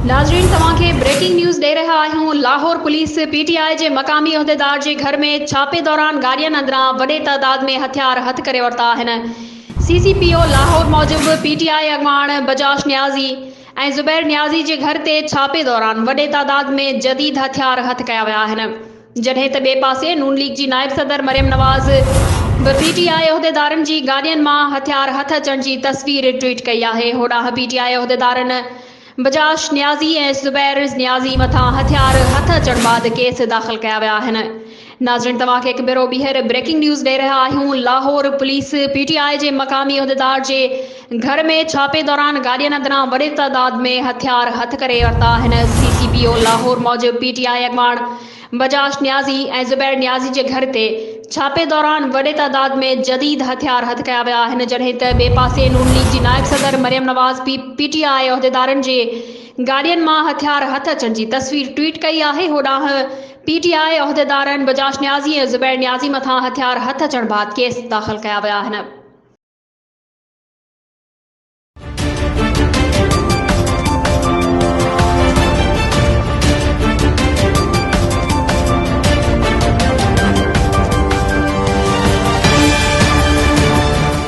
नाज़रीन तव्हांखे breaking news दे रहा आहियूं। लाहौर पुलिस पीटीआई के मकामी उहदेदार के घर में छापे दौरान गाड़ियन अंदरां वडे तादाद में हथियार हथ करे वरता आहिनि। सीसीपीओ लाहौर मूजिब पीटीआई अगवान बजाश न्याजी ऐं ज़ुबैर न्याजी के घर ते छापे दौरान वडे तादाद में जदीद हथियार हथ कया विया आहिनि। जॾहिं त ॿिए पासे नून लीग की नायब सदर मरियम नवाज़ पीटीआई उहदेदारनि जी गाड़ियन मां हथियार हथ अचण की तस्वीर ट्वीट कई है। होॾांहुं पीटीआई उहदेदारनि बजाश न्याजी ऐं ज़ुबैर न्याजी मथां हथियार हथ अचण बाद केस दाख़िल कया विया आहिनि। नाज़रीन तव्हांखे हिकु भेरो ॿीहर ब्रेकिंग न्यूज़ दे रहा आहियूं। लाहौर पुलिस पीटीआई के मकामी उहदेदार के घर में छापे दौरान गाड़ियन अंदरां वडे तादाद में हथियार हथ करे वरता आहिनि। सीसीपीओ लाहौर मूजिब पीटीआई अगवान बजाश न्याजी ऐं ज़ुबैर न्याजी के घर ते छापे दौरान वडे तादाद में जदीद हथियार हथ कया विया आहिनि। जॾहिं त ॿिए पासे नून लीग की नायब सदर मरियम नवाज़ पीटीआई उहदेदारनि जे गाड़ियन मां हथियार हथ अचण की तस्वीर ट्वीट कई है। होॾांहुं पीटीआई उहदेदारनि बजाश न्याजी ऐं ज़ुबैर न्याजी मथां हथियार हथ अचण बाद केस दाख़िल कया विया आहिनि।